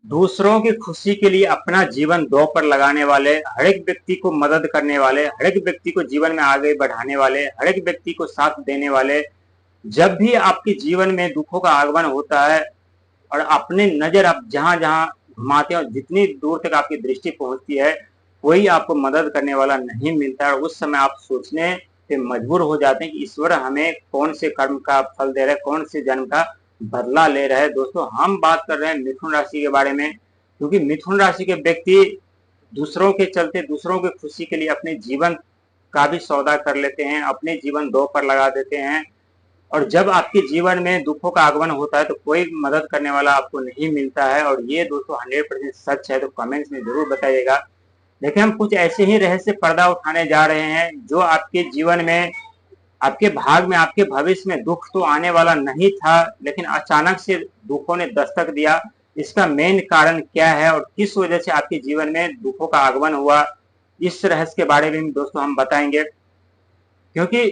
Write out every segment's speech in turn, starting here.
दूसरों की खुशी के लिए अपना जीवन दांव पर लगाने वाले, हर एक व्यक्ति को मदद करने वाले, हर एक व्यक्ति को जीवन में आगे बढ़ाने वाले, हर एक व्यक्ति को साथ देने वाले, जब भी आपके जीवन में दुखों का आगमन होता है और अपने नजर आप जहां जहां घुमाते हैं और जितनी दूर तक आपकी दृष्टि पहुंचती है, कोई आपको मदद करने वाला नहीं मिलता है। और उस समय आप सोचने पे मजबूर हो जाते हैं कि ईश्वर हमें कौन से कर्म का फल दे रहा है, कौन से जन्म का बदला ले रहा है। दोस्तों, हम बात कर रहे हैं मिथुन राशि के बारे में, क्योंकि मिथुन राशि के व्यक्ति दूसरों के चलते, दूसरों की खुशी के लिए अपने जीवन का भी सौदा कर लेते हैं, अपने जीवन दांव पर लगा देते हैं। और जब आपके जीवन में दुखों का आगमन होता है तो कोई मदद करने वाला आपको नहीं मिलता है। और ये दोस्तों 100% सच है, तो कमेंट्स में जरूर बताइएगा। देखिए, हम कुछ ऐसे ही रहस्य पर्दा उठाने जा रहे हैं जो आपके जीवन में, आपके भाग में, आपके भविष्य में दुख तो आने वाला नहीं था, लेकिन अचानक से दुखों ने दस्तक दिया। इसका मेन कारण क्या है और किस वजह से आपके जीवन में दुखों का आगमन हुआ, इस रहस्य के बारे में दोस्तों हम बताएंगे। क्योंकि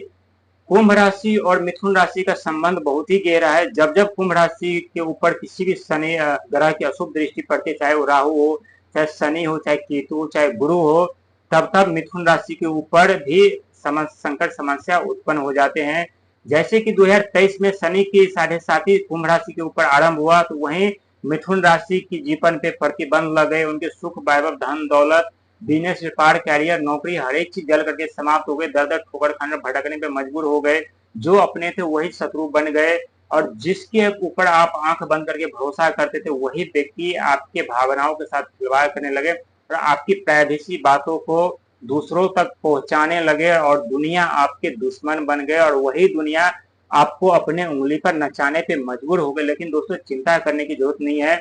कुंभ राशि और मिथुन राशि का संबंध बहुत ही गहरा है। जब जब कुंभ राशि के ऊपर किसी भी शनि ग्रह की अशुभ दृष्टि पड़ती है, चाहे वो राहु हो, चाहे शनि हो, चाहे केतु हो, चाहे गुरु हो, तब तब मिथुन राशि के ऊपर भी संकट समस्या उत्पन्न हो जाते हैं। जैसे कि 2023 में शनि की 7.5 कुंभ राशि के ऊपर आरंभ हुआ, तो वहीं मिथुन राशि की जीवन पे प्रतिबंध लग गए। उनके सुख, वैभव, धन दौलत, बिजनेस, व्यापार, कैरियर, नौकरी, हर एक चीज जल करके समाप्त हो गए। दर दर ठोकर खाने, भटकने पे मजबूर हो गए। जो अपने थे वही शत्रु बन गए। और जिसके ऊपर आप आंख बंद करके भरोसा करते थे, वही व्यक्ति आपके भावनाओं के साथ खिलवाड़ करने लगे और आपकी प्राइवेसी बातों को दूसरों तक पहुंचाने लगे और दुनिया आपके दुश्मन बन गए। और वही दुनिया आपको अपने उंगली पर नचाने पे मजबूर हो गए। लेकिन दोस्तों, चिंता करने की जरूरत नहीं है।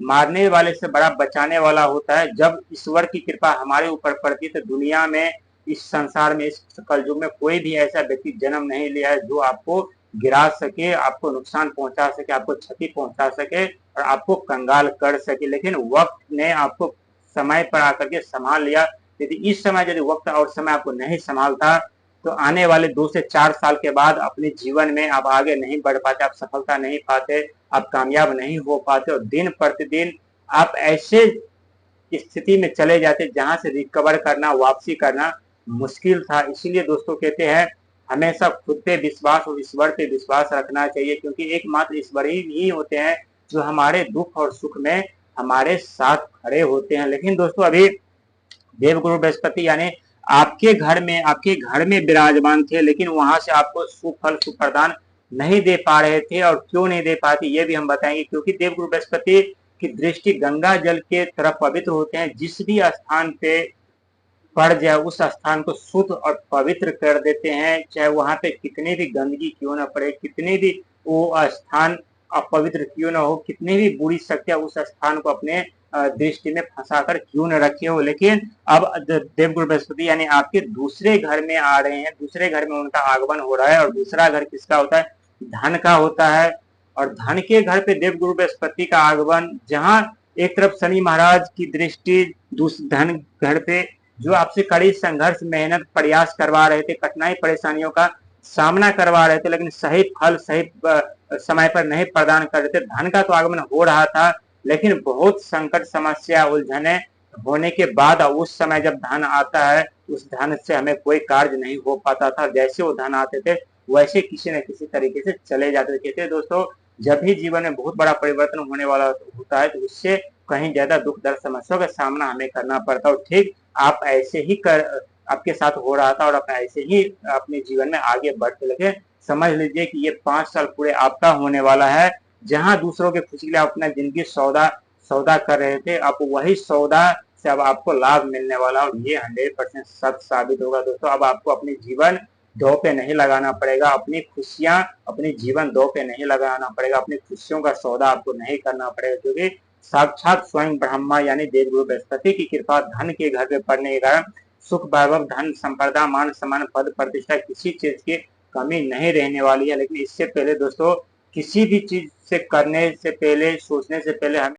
मारने वाले से बड़ा बचाने वाला होता है। जब ईश्वर की कृपा हमारे ऊपर पड़ती है तो दुनिया में, इस संसार में, इस कलयुग में कोई भी ऐसा व्यक्ति जन्म नहीं लिया है जो आपको गिरा सके, आपको नुकसान पहुंचा सके, आपको क्षति पहुंचा सके और आपको कंगाल कर सके। लेकिन वक्त ने आपको समय पर आकर के संभाल लिया। यदि इस समय, यदि वक्त और समय आपको नहीं संभालता, तो आने वाले 2 से 4 साल के बाद अपने जीवन में आप आगे नहीं बढ़ पाते, आप सफलता नहीं पाते, आप कामयाब नहीं हो पाते और दिन प्रतिदिन आप ऐसे स्थिति में चले जाते जहां से रिकवर करना, वापसी करना मुश्किल था। इसीलिए दोस्तों कहते हैं, हमेशा खुद पे विश्वास और ईश्वर पे विश्वास रखना चाहिए, क्योंकि एकमात्र ईश्वर ही होते हैं जो हमारे दुख और सुख में हमारे साथ खड़े होते हैं। लेकिन दोस्तों, अभी देवगुरु बृहस्पति यानी आपके घर में विराजमान थे, लेकिन वहां से आपको सुफल सुप्रदान नहीं दे पा रहे थे। और क्यों नहीं दे पाते ये भी हम बताएंगे। क्योंकि देवगुरु बृहस्पति की दृष्टि गंगा जल के तरफ पवित्र होते हैं। जिस भी स्थान पे पड़ जाए उस स्थान को शुद्ध और पवित्र कर देते हैं। चाहे वहां पे कितनी भी गंदगी क्यों ना पड़े, कितनी भी वो स्थान अपवित्र क्यों ना हो, कितनी भी बुरी शक्तियां उस स्थान को अपने दृष्टि में फंसाकर क्यों न रखे हो, लेकिन अब देवगुरु बृहस्पति यानी आपके दूसरे घर में आ रहे हैं, दूसरे घर में उनका आगमन हो रहा है। और दूसरा घर किसका होता है? धन का होता है। और धन के घर पे देवगुरु बृहस्पति का आगमन, जहां एक तरफ शनि महाराज की दृष्टि धन घर पे, जो आपसे कड़ी संघर्ष, मेहनत, प्रयास करवा रहे थे, कठिनाई परेशानियों का सामना करवा रहे थे, लेकिन सही फल सही समय पर नहीं प्रदान कर रहे थे। धन का तो आगमन हो रहा था, लेकिन बहुत संकट, समस्या, उलझने होने के बाद उस समय जब धन आता है, उस धन से हमें कोई कार्य नहीं हो पाता था। जैसे वो धन आते थे वैसे किसी न किसी तरीके से चले जाते थे। कहते दोस्तों, जब भी जीवन में बहुत बड़ा परिवर्तन होने वाला होता है तो उससे कहीं ज्यादा दुख दर्द समस्याओं का सामना हमें करना पड़ता है। और ठीक आप ऐसे ही आपके साथ हो रहा था और आप ऐसे ही अपने जीवन में आगे बढ़ते लगे। समझ लीजिए कि ये 5 साल पूरे आपका होने वाला है। जहां दूसरों के खुशी के लिए अपना जिंदगी सौदा सौदा कर रहे थे, आप वही सौदा से अब आपको लाभ मिलने वाला और ये 100% सच साबित होगा। दोस्तों, अब आपको अपनी जीवन दो पे नहीं लगाना पड़ेगा, अपनी खुशियां, अपनी जीवन दो पे नहीं लगाना पड़ेगा, अपनी खुशियों का सौदा आपको नहीं करना पड़ेगा, क्योंकि साक्षात स्वयं ब्रह्मा यानी देवगुरु बृहस्पति की कृपा धन के घर में पड़ने के कारण सुख, वैभव, धन, संपदा, मान सम्मान, पद प्रतिष्ठा, किसी चीज की कमी नहीं रहने वाली है। लेकिन इससे पहले दोस्तों, किसी भी चीज से करने से पहले, सोचने से पहले हमें